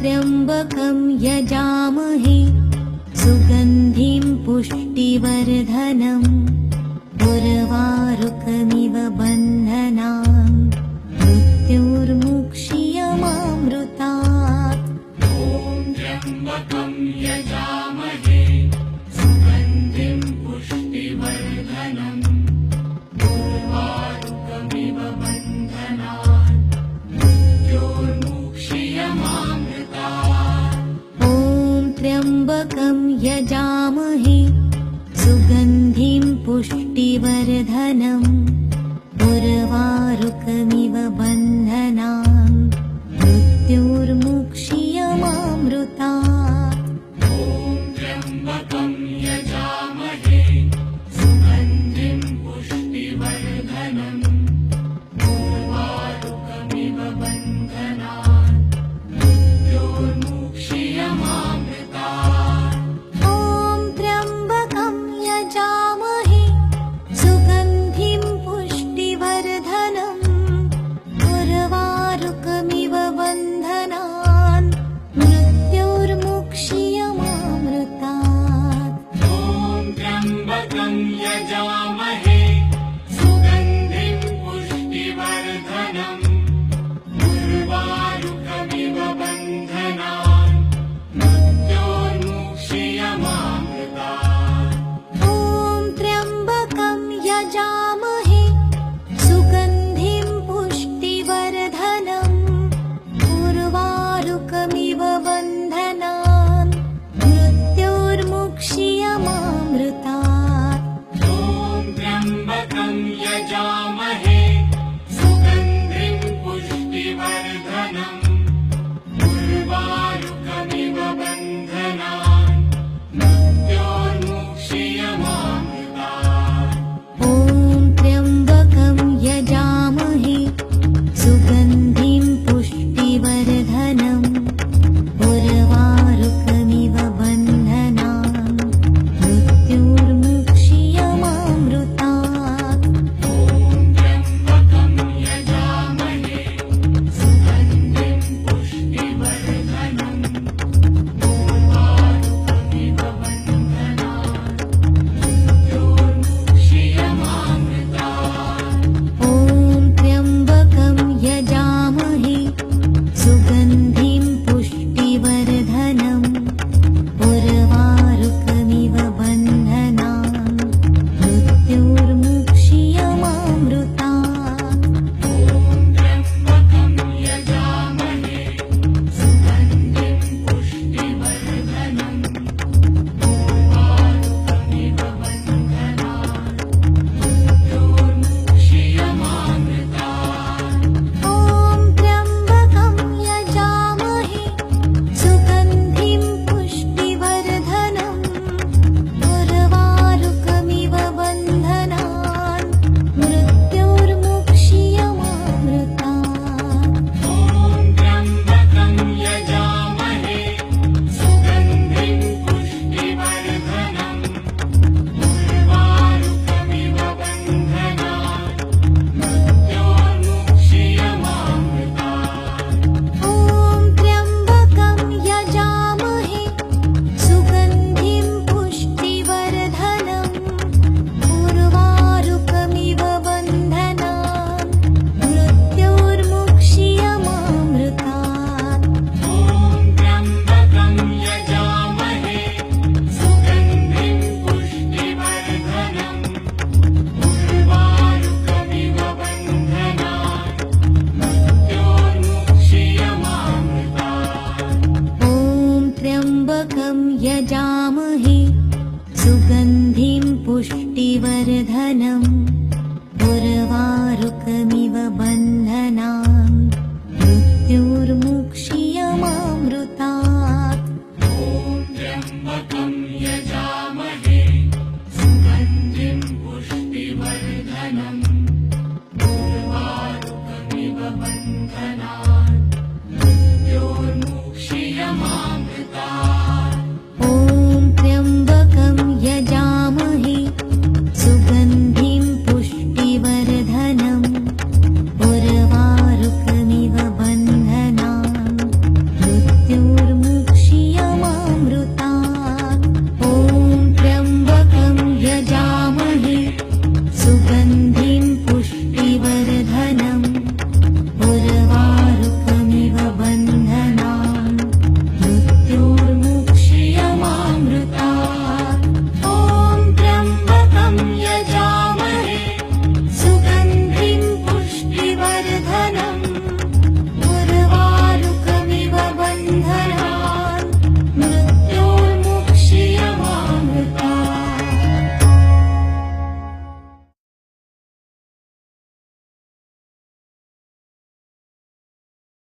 त्र्यम्बकं यजामहे सुगन्धिं पुष्टिवर्धनम् उर्वारुकमिव बन्धनान् मृत्युर्मुक्षीयमामृतात्। त्र्यम्बकं यजामहे सुगन्धिं पुष्टिवर्धनम् उर्वारुकमिव बन्धनान् मृत्युर्मुक्षीयमामृतात्। ॐ त्र्यम्बकं यजामहे सुगन्धिं पुष्टिवर्धनम् उर्वारुकमिव बन्धनान् मृत्युर्मुक्षीयमामृतात्। त्र्यम्बकं यजामहे सुगन्धिं पुष्टिवर्धनम् उर्वारुकमिव बन्धनान् मृत्युर्मुक्षीयमामृतात्। ॐ त्र्यम्बकं यजामहे सुगन्धिं पुष्टिवर्धनम् उर्वारुकमिव बन्धनान् मृत्युर्मुक्षीयमामृतात्। त्र्यम्बकं यजामहे सुगन्धिं पुष्टिवर्धनम् उर्वारुकमिव बन्धनान् मृत्युर्मुक्षीयमामृतात्। ॐ त्र्यम्बकं यजामहे सुगन्धिं पुष्टिवर्धनम् उर्वारुकमिव बन्धनान् मृत्युर्मुक्षीयमामृतात्। त्र्यम्बकं यजामहे सुगन्धिं पुष्टिवर्धनम् उर्वारुकमिव बन्धनान् मृत्युर्मुक्षीयमामृतात्। ॐ त्र्यम्बकं यजामहे सुगन्धिं पुष्टिवर्धनम् उर्वारुकमिव बन्धनान् मृत्युर्मुक्षीयमामृतात्। त्र्यम्बकं यजामहे सुगन्धिं पुष्टिवर्धनम् उर्वारुकमिव बन्धनान् मृत्युर्मुक्षीयमामृतात्। ॐ त्र्यम्बकं यजामहे सुगन्धिं पुष्टिवर्धनम् उर्वारुकमिव बन्धनान् मृत्युर्मुक्षीयमामृतात्। त्र्यम्बकं यजामहे सुगन्धिं पुष्टिवर्धनम् उर्वारुकमिव बन्धनान् मृत्युर्मुक्षीयमामृतात्। ॐ त्र्यम्बकं यजामहे सुगन्धिं पुष्टिवर्धनम् उर्वारुकमिव बन्धनान् मृत्युर्मुक्षीयमामृतात्। त्र्यम्बकं यजामहे सुगन्धिं पुष्टिवर्धनम् उर्वारुकमिव बन्धनान् मृत्युर्मुक्षीयमामृतात्। ॐ त्र्यम्बकं यजामहे सुगन्धिं पुष्टिवर्धनम् उर्वारुकमिव बन्धनान् मृत्युर्मुक्षीयमामृतात्। त्र्यम्बकं यजामहे सुगन्धिं पुष्टिवर्धनम् उर्वारुकमिव बन्धनान् मृत्युर्मुक्षीयमामृतात्। ॐ त्र्यम्बकं यजामहे सुगन्धिं पुष्टिवर्धनम् उर्वारुकमिव बन्धनान् मृत्युर्मुक्षीयमामृतात्। त्र्यम्बकं यजामहे सुगन्धिं पुष्टिवर्धनम् उर्वारुकमिव बन्धनान् मृत्युर्मुक्षीयमामृतात्।